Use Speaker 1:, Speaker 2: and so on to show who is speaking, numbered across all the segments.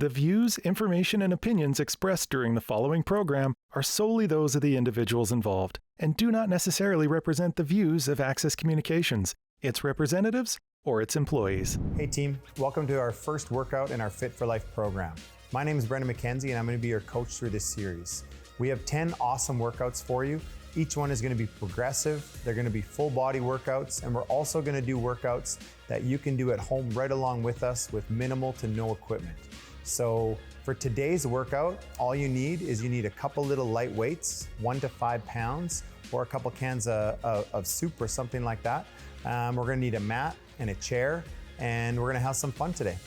Speaker 1: The views, information, and opinions expressed during the following program are solely those of the individuals involved and do not necessarily represent the views of Access Communications, its representatives, or its employees.
Speaker 2: Hey team, welcome to our first workout in our Fit for Life program. My name is Brendan McKenzie and I'm going to be your coach through this series. We have 10 awesome workouts for you. Each one is going to be progressive, they're going to be full body workouts, and we're also going to do workouts that you can do at home right along with us with minimal to no equipment. So for today's workout, all you need is a couple little light weights, 1 to 5 pounds, or a couple cans of soup or something like that. We're going to need a mat and a chair, and we're going to have some fun today.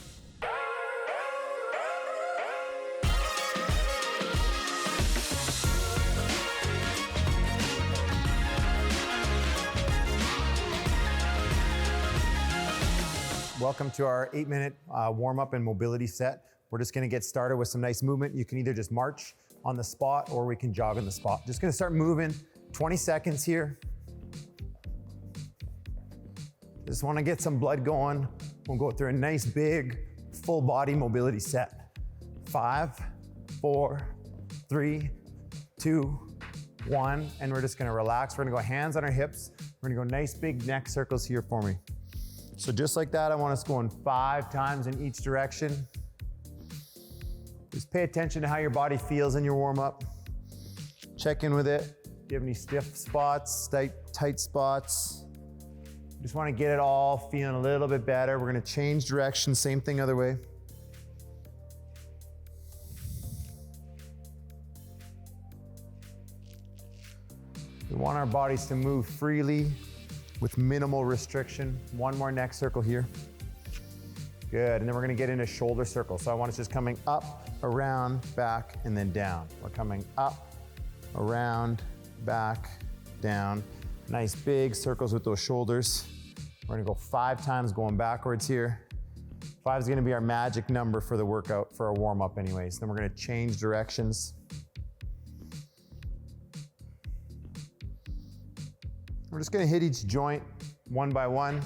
Speaker 2: Welcome to our 8-minute warm-up and mobility set. We're just gonna get started with some nice movement. You can either just march on the spot or we can jog on the spot. Just gonna start moving, 20 seconds here. Just wanna get some blood going. We'll go through a nice big full body mobility set. 5, 4, 3, 2, 1, and we're just gonna relax. We're gonna go hands on our hips. We're gonna go nice big neck circles here for me. So just like that, I want us going 5 times in each direction. Just pay attention to how your body feels in your warm-up. Check in with it. Do you have any stiff spots, tight spots? Just want to get it all feeling a little bit better. We're going to change direction, same thing other way. We want our bodies to move freely with minimal restriction. One more neck circle here. Good, and then we're gonna get into shoulder circles. So I want us just coming up, around, back, and then down. We're coming up, around, back, down. Nice big circles with those shoulders. We're gonna go 5 times going backwards here. 5 is gonna be our magic number for the workout, for our warm-up anyways. Then we're gonna change directions. We're just gonna hit each joint one by one.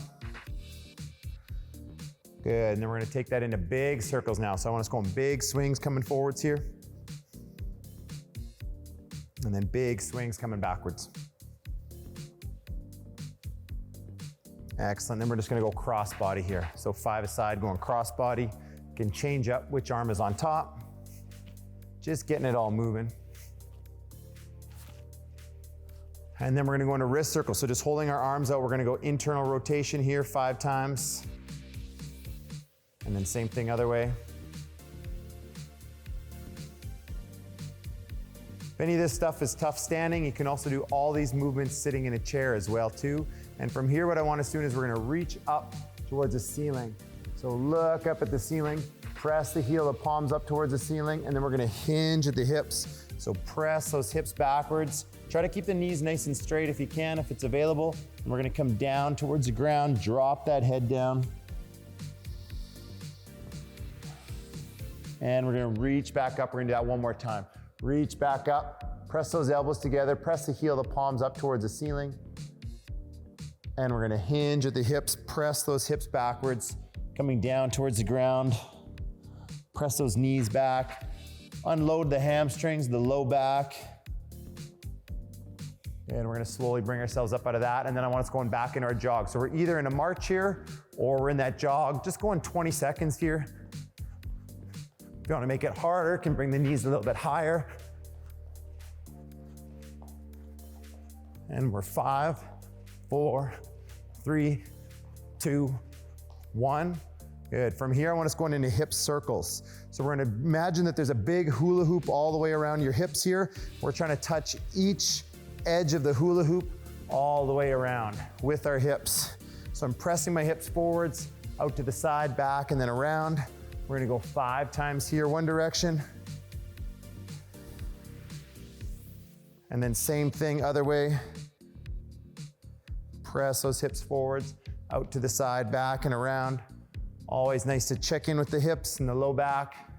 Speaker 2: Good, and then we're gonna take that into big circles now. So I want us going big swings coming forwards here. And then big swings coming backwards. Excellent, then we're just gonna go cross body here. So 5 aside, going cross body. You can change up which arm is on top. Just getting it all moving. And then we're gonna go into wrist circles. So just holding our arms out, we're gonna go internal rotation here 5 times. And then same thing other way. If any of this stuff is tough standing, you can also do all these movements sitting in a chair as well too. And from here, what I want us doing is we're gonna reach up towards the ceiling. So look up at the ceiling, press the heel of palms up towards the ceiling, and then we're gonna hinge at the hips. So press those hips backwards. Try to keep the knees nice and straight if you can, if it's available. And we're gonna come down towards the ground, drop that head down. And we're gonna reach back up. We're gonna do that one more time. Reach back up, press those elbows together, press the heel of the palms up towards the ceiling. And we're gonna hinge at the hips, press those hips backwards, coming down towards the ground. Press those knees back. Unload the hamstrings, the low back. And we're gonna slowly bring ourselves up out of that. And then I want us going back in our jog. So we're either in a march here or we're in that jog. Just going 20 seconds here. If you wanna make it harder, can bring the knees a little bit higher. And we're 5, 4, 3, 2, 1. Good, from here I want us going into hip circles. So we're gonna imagine that there's a big hula hoop all the way around your hips here. We're trying to touch each edge of the hula hoop all the way around with our hips. So I'm pressing my hips forwards, out to the side, back, and then around. We're gonna go 5 times here, one direction. And then same thing, other way. Press those hips forwards, out to the side, back, and around. Always nice to check in with the hips and the low back.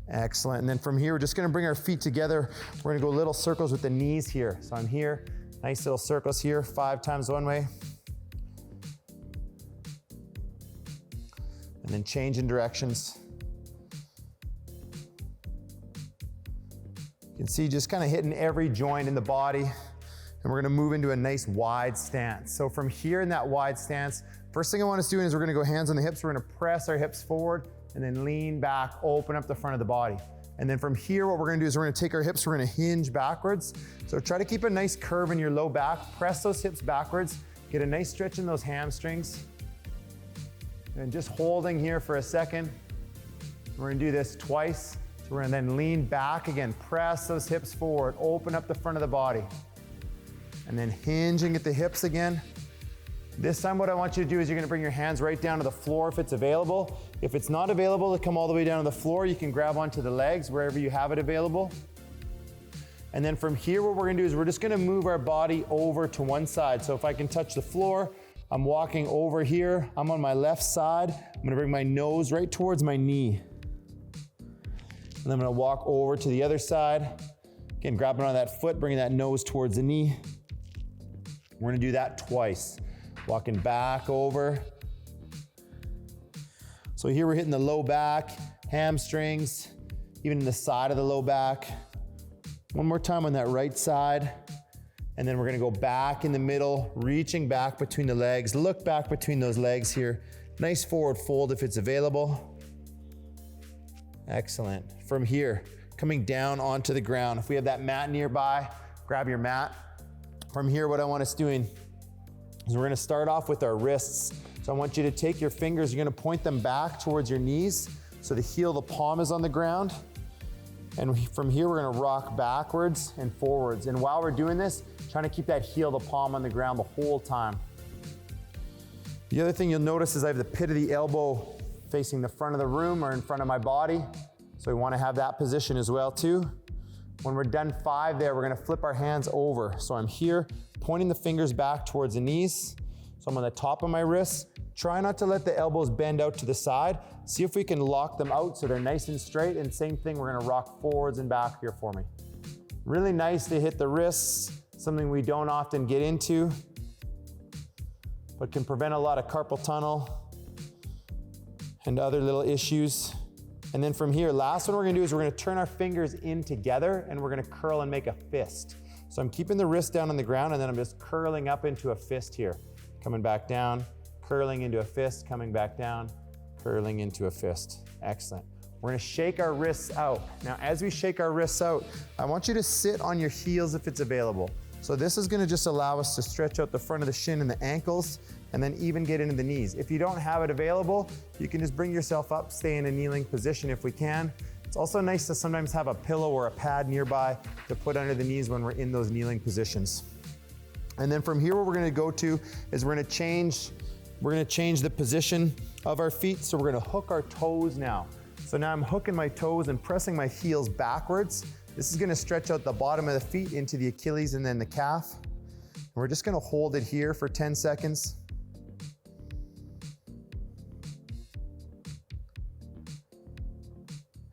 Speaker 2: Excellent, and then from here, we're just gonna bring our feet together. We're gonna go little circles with the knees here. So I'm here, nice little circles here, 5 times one way. and then change in directions. You can see just kind of hitting every joint in the body, and we're gonna move into a nice wide stance. So from here in that wide stance, first thing I want us doing is we're gonna go hands on the hips, we're gonna press our hips forward, and then lean back, open up the front of the body. And then from here, what we're gonna do is we're gonna take our hips, we're gonna hinge backwards. So try to keep a nice curve in your low back, press those hips backwards, get a nice stretch in those hamstrings. And just holding here for a second. We're gonna do this twice. So we're gonna then lean back again, press those hips forward, open up the front of the body. And then hinging at the hips again. This time what I want you to do is you're gonna bring your hands right down to the floor if it's available. If it's not available to come all the way down to the floor, you can grab onto the legs wherever you have it available. And then from here, what we're gonna do is we're just gonna move our body over to one side. So if I can touch the floor, I'm walking over here. I'm on my left side. I'm gonna bring my nose right towards my knee. And I'm gonna walk over to the other side. Again, grabbing on that foot, bringing that nose towards the knee. We're gonna do that twice. Walking back over. So here we're hitting the low back, hamstrings, even in the side of the low back. One more time on that right side. And then we're gonna go back in the middle, reaching back between the legs. Look back between those legs here. Nice forward fold if it's available. Excellent. From here, coming down onto the ground. If we have that mat nearby, grab your mat. From here, what I want us doing is we're gonna start off with our wrists. So I want you to take your fingers, you're gonna point them back towards your knees. So the heel of the palm is on the ground. And from here, we're gonna rock backwards and forwards. And while we're doing this, trying to keep that heel of the palm on the ground the whole time. The other thing you'll notice is I have the pit of the elbow facing the front of the room or in front of my body. So we wanna have that position as well too. When we're done 5 there, we're gonna flip our hands over. So I'm here, pointing the fingers back towards the knees. So I'm on the top of my wrists. Try not to let the elbows bend out to the side. See if we can lock them out so they're nice and straight. And same thing, we're gonna rock forwards and back here for me. Really nice to hit the wrists, something we don't often get into, but can prevent a lot of carpal tunnel and other little issues. And then from here, last one we're gonna do is we're gonna turn our fingers in together and we're gonna curl and make a fist. So I'm keeping the wrist down on the ground and then I'm just curling up into a fist here. Coming back down, curling into a fist, coming back down, curling into a fist. Excellent. We're gonna shake our wrists out. Now, as we shake our wrists out, I want you to sit on your heels if it's available. So this is gonna just allow us to stretch out the front of the shin and the ankles and then even get into the knees. If you don't have it available, you can just bring yourself up, stay in a kneeling position if we can. It's also nice to sometimes have a pillow or a pad nearby to put under the knees when we're in those kneeling positions. And then from here, what we're gonna go to is we're gonna change the position of our feet. So we're gonna hook our toes now. So now I'm hooking my toes and pressing my heels backwards. This is gonna stretch out the bottom of the feet into the Achilles and then the calf. And we're just gonna hold it here for 10 seconds.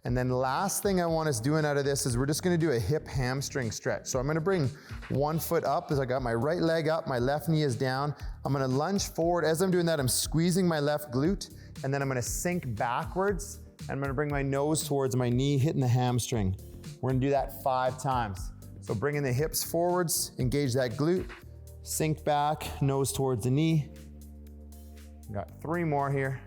Speaker 2: And then last thing I want us doing out of this is we're just gonna do a hip hamstring stretch. So I'm gonna bring one foot up as I got my right leg up, my left knee is down. I'm gonna lunge forward. As I'm doing that, I'm squeezing my left glute, and then I'm gonna sink backwards, and I'm gonna bring my nose towards my knee, hitting the hamstring. We're gonna do that 5 times. So bringing the hips forwards, engage that glute, sink back, nose towards the knee. Got 3 more here.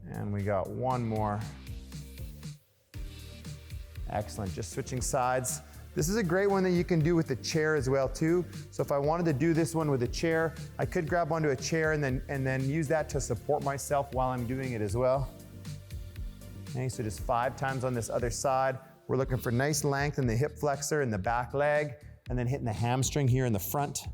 Speaker 2: And we got 1 more. Excellent, just switching sides. This is a great one that you can do with the chair as well too. So if I wanted to do this one with a chair, I could grab onto a chair and then use that to support myself while I'm doing it as well. Okay, so just 5 times on this other side. We're looking for nice length in the hip flexor and the back leg, and then hitting the hamstring here in the front.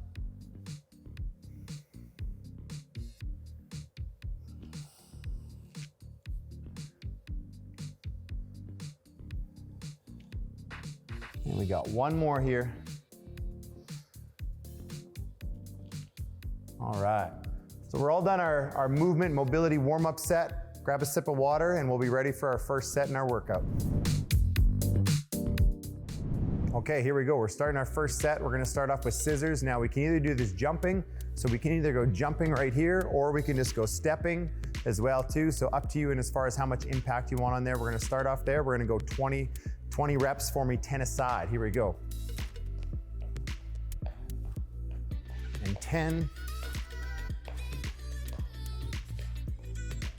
Speaker 2: And we got 1 more here. All right. So we're all done our movement mobility warm-up set. Grab a sip of water and we'll be ready for our first set in our workout. Okay, here we go. We're starting our first set. We're gonna start off with scissors. Now we can either do this jumping, so we can either go jumping right here, or we can just go stepping as well too. So up to you, and as far as how much impact you want on there, we're gonna start off there. We're gonna go 20 reps for me, 10 aside. Here we go. And 10,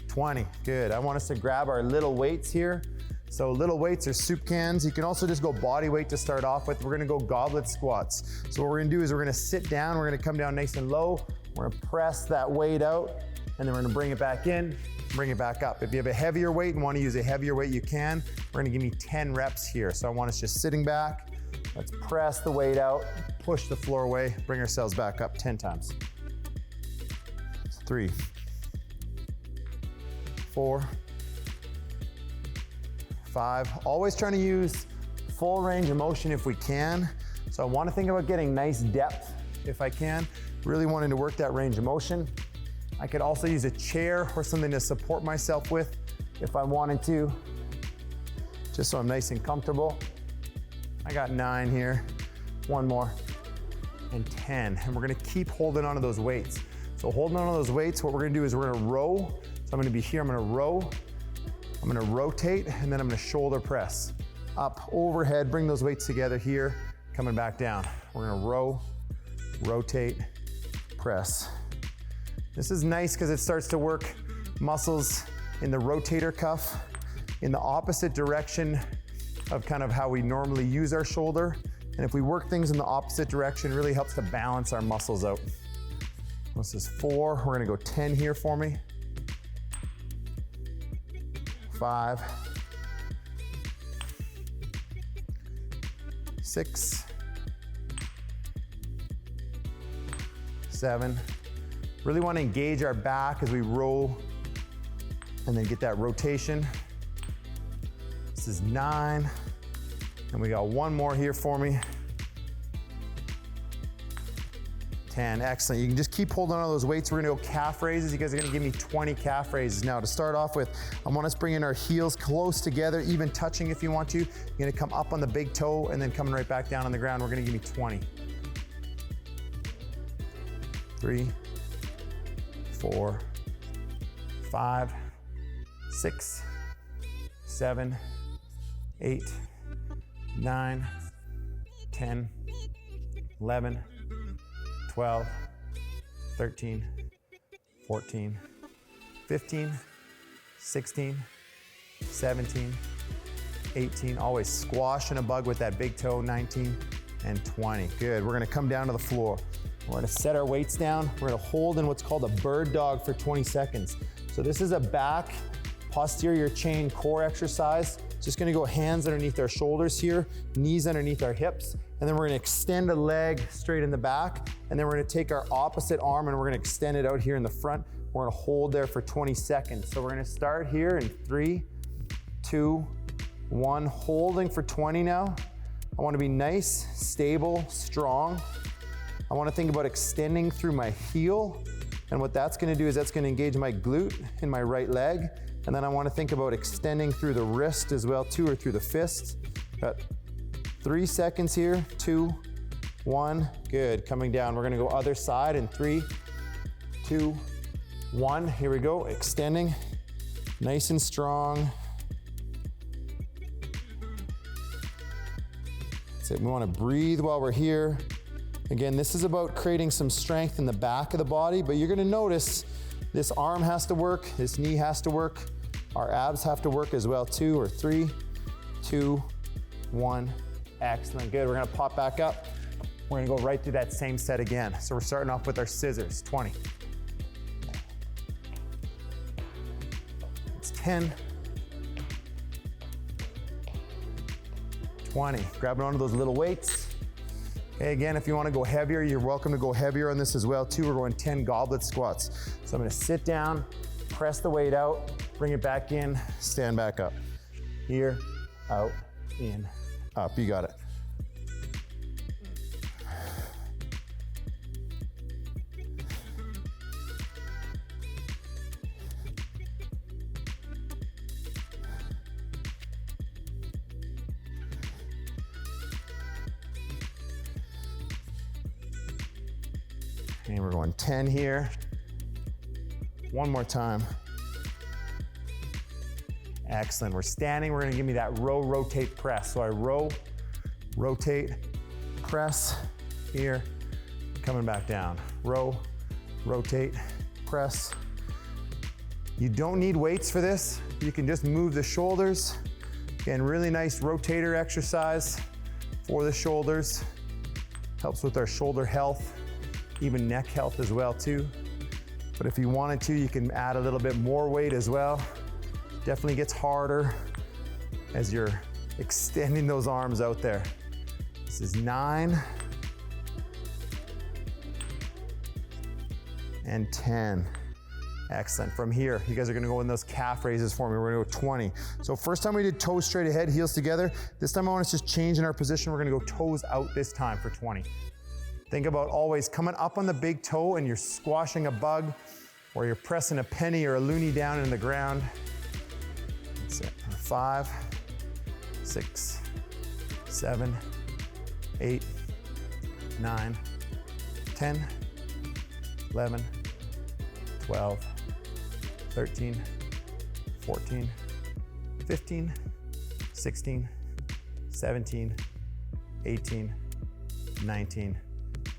Speaker 2: 20, good. I want us to grab our little weights here. So little weights are soup cans. You can also just go body weight to start off with. We're gonna go goblet squats. So what we're gonna do is we're gonna sit down, we're gonna come down nice and low, we're gonna press that weight out, and then we're gonna bring it back in, bring it back up. If you have a heavier weight and wanna use a heavier weight, you can. We're gonna give me 10 reps here. So I want us just sitting back. Let's press the weight out, push the floor away, bring ourselves back up 10 times. 3, 4, 5. Always trying to use full range of motion if we can. So I want to think about getting nice depth if I can. Really wanting to work that range of motion. I could also use a chair or something to support myself with if I wanted to, just so I'm nice and comfortable. I got 9 here, 1 more, and 10. And we're gonna keep holding on to those weights. So holding on to those weights, what we're gonna do is we're gonna row. So I'm gonna be here, I'm gonna row, I'm gonna rotate, and then I'm gonna shoulder press. Up, overhead, bring those weights together here, coming back down. We're gonna row, rotate, press. This is nice because it starts to work muscles in the rotator cuff in the opposite direction of kind of how we normally use our shoulder. And if we work things in the opposite direction, it really helps to balance our muscles out. This is 4, we're gonna go 10 here for me. 5, 6, 7. Really want to engage our back as we roll and then get that rotation. This is 9, and we got 1 more here for me. 10, excellent. You can just keep holding on to those weights. We're gonna go calf raises. You guys are gonna give me 20 calf raises. Now to start off with, I want us bringing our heels close together, even touching if you want to. You're gonna come up on the big toe and then coming right back down on the ground. We're gonna give me 20. 3, 4, 5, 6, 7, 8, 9, 10, 11, 12, 13, 14, 15, 16, 17, 18. Always squashing a bug with that big toe. 19 and 20. Good. We're gonna come down to the floor. We're gonna set our weights down. We're gonna hold in what's called a bird dog for 20 seconds. So this is a back posterior chain core exercise. Just gonna go hands underneath our shoulders here, knees underneath our hips, and then we're gonna extend a leg straight in the back, and then we're gonna take our opposite arm and we're gonna extend it out here in the front. We're gonna hold there for 20 seconds. So we're gonna start here in 3, 2, 1, holding for 20 now. I wanna be nice, stable, strong. I wanna think about extending through my heel, and what that's gonna do is that's gonna engage my glute in my right leg, and then I wanna think about extending through the wrist as well too, or through the fist. Got 3 seconds here, 2, 1, good. Coming down, we're gonna go other side in 3, 2, 1. Here we go, extending, nice and strong. That's it, we wanna breathe while we're here. Again, this is about creating some strength in the back of the body, but you're gonna notice this arm has to work, this knee has to work, our abs have to work as well too, or 3, 2, 1. Excellent, good. We're gonna pop back up. We're gonna go right through that same set again. So we're starting off with our scissors, 20. It's 10. 20, grabbing onto those little weights. Okay, again, if you wanna go heavier, you're welcome to go heavier on this as well too. We're going 10 goblet squats. So I'm gonna sit down, press the weight out, bring it back in, stand back up. Here, out, in, up, you got it. And we're going 10 here. One more time. Excellent. We're standing. We're gonna give me that row, rotate, press. So I row, rotate, press here, coming back down. Row, rotate, press. You don't need weights for this. You can just move the shoulders. Again, really nice rotator exercise for the shoulders. Helps with our shoulder health, even neck health as well too. But if you wanted to, you can add a little bit more weight as well. Definitely gets harder as you're extending those arms out there. This is 9 and 10. Excellent. From here, you guys are gonna go in those calf raises for me. We're gonna go 20. So first time we did toes straight ahead, heels together. This time I want us to just change in our position. We're gonna go toes out this time for 20. Think about always coming up on the big toe and you're squashing a bug or you're pressing a penny or a loonie down in the ground. That's it. 5, 6, 7, 8, 9, 10, 11, 12, 13, 14, 15, 16, 17, 18, 19,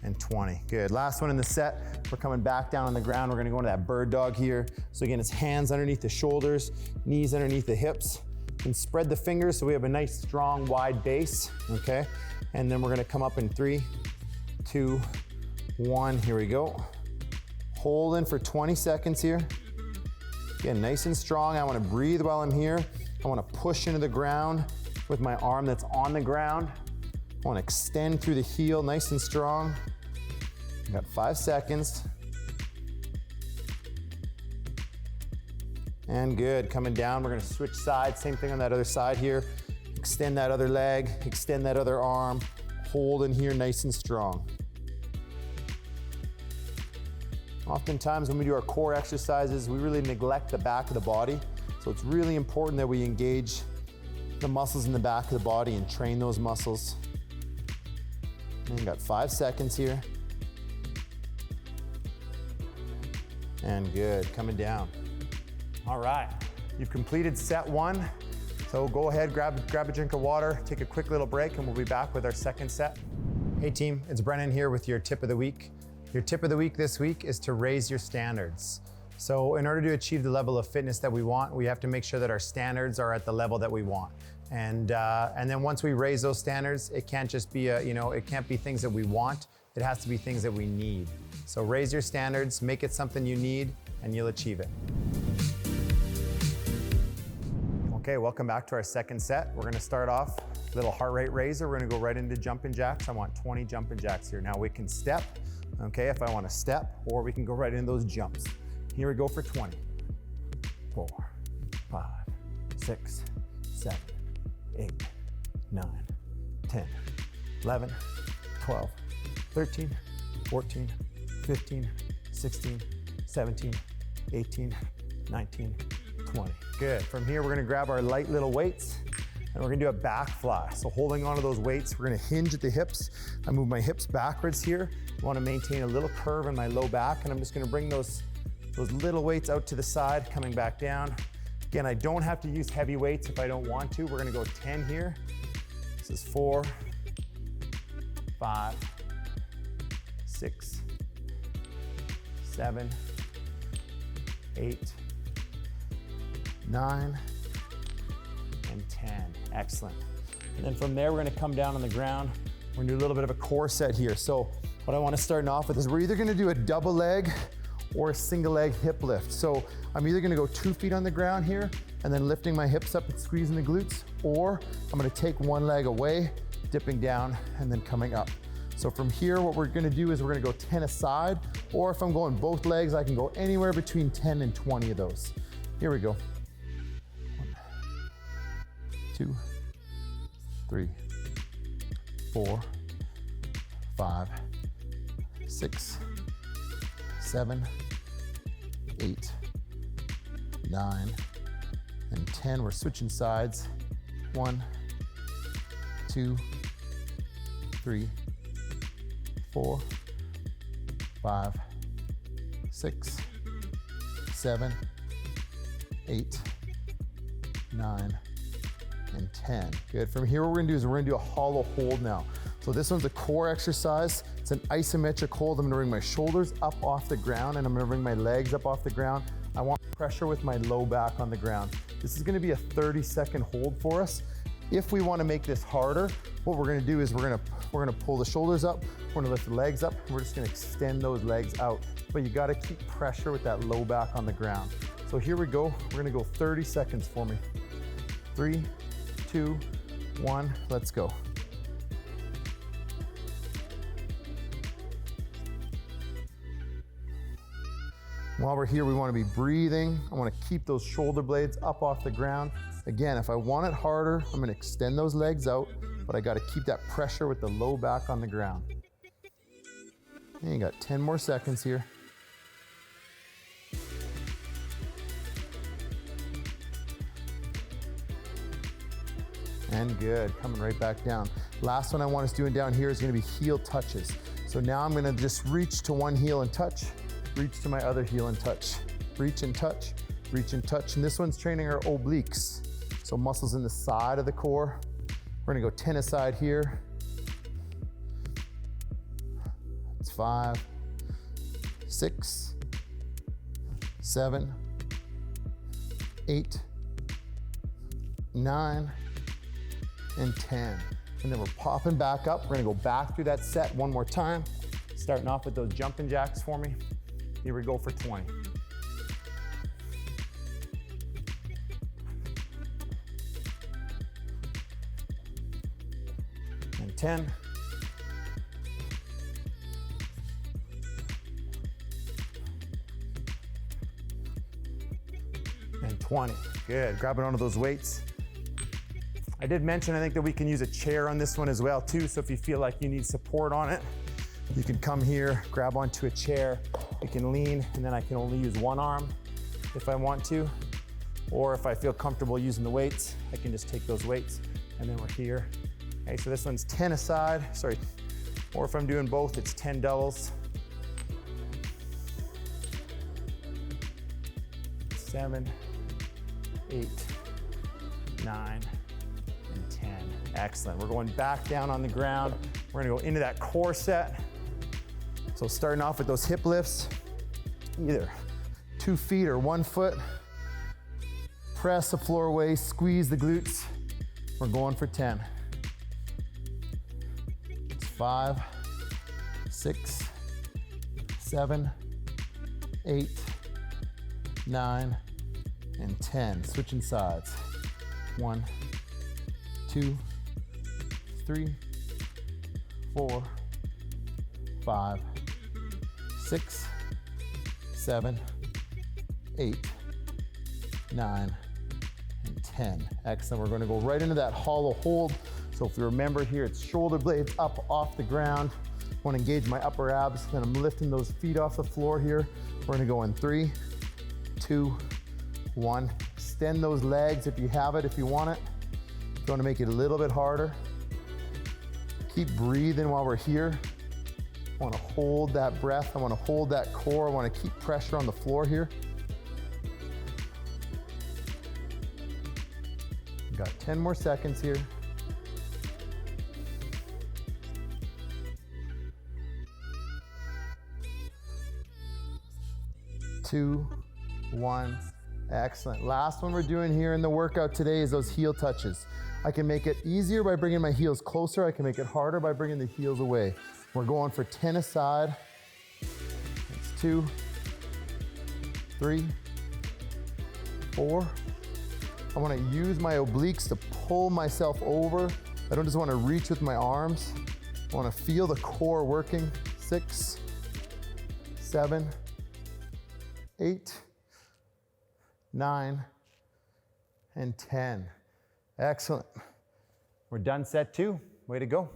Speaker 2: and 20. Good. Last one in the set. We're coming back down on the ground. We're gonna go into that bird dog here. So again, it's hands underneath the shoulders, knees underneath the hips, and spread the fingers so we have a nice, strong, wide base, okay? And then we're gonna come up in 3, 2, 1, here we go. Hold in for 20 seconds here. Again, nice and strong. I wanna breathe while I'm here. I wanna push into the ground with my arm that's on the ground. I wanna extend through the heel, nice and strong. You got 5 seconds. And good, coming down, we're gonna switch sides. Same thing on that other side here. Extend that other leg, extend that other arm. Hold in here nice and strong. Oftentimes when we do our core exercises, we really neglect the back of the body. So it's really important that we engage the muscles in the back of the body and train those muscles. And you got 5 seconds here. And good, coming down. All right, you've completed set 1. So go ahead, grab a drink of water, take a quick little break, and we'll be back with our second set. Hey team, it's Brennan here with your tip of the week. Your tip of the week this week is to raise your standards. So in order to achieve the level of fitness that we want, we have to make sure that our standards are at the level that we want. And then once we raise those standards, it can't just be it can't be things that we want. It has to be things that we need. So raise your standards, make it something you need, and you'll achieve it. Okay, welcome back to our second set. We're gonna start off a little heart rate raiser. We're gonna go right into jumping jacks. I want 20 jumping jacks here. Now we can step, okay, if I wanna step, or we can go right into those jumps. Here we go for 20. 4, 5, 6, 7, 8, 9, 10, 11, 12, 13, 14, 15, 16, 17, 18, 19, 20. Good. From here, we're gonna grab our light little weights and we're gonna do a back fly. So holding onto those weights, we're gonna hinge at the hips. I move my hips backwards here. I wanna maintain a little curve in my low back, and I'm just gonna bring those little weights out to the side, coming back down. Again, I don't have to use heavy weights if I don't want to. We're gonna go 10 here. This is 4, 5, 6, 7, 8, 9, and 10. Excellent. And then from there, we're gonna come down on the ground. We're gonna do a little bit of a core set here. So what I wanna start off with is we're either gonna do a double leg or a single leg hip lift. So I'm either gonna go 2 feet on the ground here and then lifting my hips up and squeezing the glutes, or I'm gonna take one leg away, dipping down and then coming up. So from here, what we're gonna do is we're gonna go 10 aside, or if I'm going both legs, I can go anywhere between 10 and 20 of those. Here we go. 1, 2, 3, 4, 5, 6, 7, 8, 9, and 10. We're switching sides. 1, 2, 3, 4, 5, 6, 7, 8, 9, and 10. Good. From here, what we're gonna do is we're gonna do a hollow hold now. So this one's a core exercise. It's an isometric hold. I'm gonna bring my shoulders up off the ground and I'm gonna bring my legs up off the ground. I want pressure with my low back on the ground. This is gonna be a 30-second hold for us. If we wanna make this harder, what we're gonna do is we're gonna pull the shoulders up, we're gonna lift the legs up, and we're just gonna extend those legs out. But you gotta keep pressure with that low back on the ground. So here we go. We're gonna go 30 seconds for me. 3, 2, 1, let's go. While we're here, we want to be breathing. I want to keep those shoulder blades up off the ground. Again, if I want it harder, I'm going to extend those legs out, but I got to keep that pressure with the low back on the ground. And you got 10 more seconds here. And good, coming right back down. Last one I want us doing down here is going to be heel touches. So now I'm going to just reach to one heel and touch. Reach to my other heel and touch. Reach and touch, reach and touch. And this one's training our obliques. So muscles in the side of the core. We're gonna go 10 aside here. It's 5, 6, 7, 8, 9, and 10. And then we're popping back up. We're gonna go back through that set one more time. Starting off with those jumping jacks for me. Here we go for 20. And 10. And 20. Good, grabbing onto those weights. I did mention, I think, that we can use a chair on this one as well too, so if you feel like you need support on it, you can come here, grab onto a chair, you can lean, and then I can only use one arm if I want to, or if I feel comfortable using the weights, I can just take those weights, and then we're here. Okay, so this one's 10 aside, sorry, or if I'm doing both, it's 10 doubles. 7, 8, 9, and 10. Excellent. We're going back down on the ground. We're gonna go into that core set. So starting off with those hip lifts, either 2 feet or 1 foot. Press the floor away, squeeze the glutes. We're going for 10. It's 5, 6, 7, 8, 9, and 10. Switching sides. 1, 2, 3, 4, 5, 6, 7, 8, 9, and 10. Excellent. We're going to go right into that hollow hold. So if you remember here, it's shoulder blades up off the ground. I want to engage my upper abs. Then I'm lifting those feet off the floor here. We're going to go in 3, 2, 1. Extend those legs if you have it, if you want it. If you want to make it a little bit harder. Keep breathing while we're here. I want to hold that breath. I want to hold that core. I want to keep pressure on the floor here. Got 10 more seconds here. 2, 1. Excellent. Last one we're doing here in the workout today is those heel touches. I can make it easier by bringing my heels closer. I can make it harder by bringing the heels away. We're going for 10 aside. That's 2, 3, 4. I want to use my obliques to pull myself over. I don't just want to reach with my arms. I want to feel the core working. 6, 7, 8, 9, and 10. Excellent. We're done set 2. Way to go.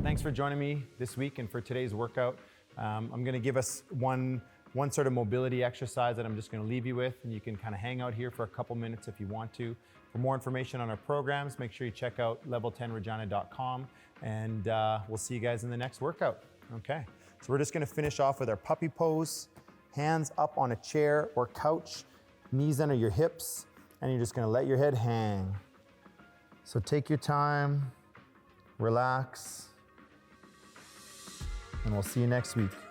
Speaker 2: Thanks for joining me this week and for today's workout. I'm gonna give us one sort of mobility exercise that I'm just gonna leave you with, and you can kind of hang out here for a couple minutes if you want to. For more information on our programs, make sure you check out level10regina.com, and we'll see you guys in the next workout. Okay. So we're just gonna finish off with our puppy pose, hands up on a chair or couch, knees under your hips, and you're just gonna let your head hang. So take your time, relax, and we'll see you next week.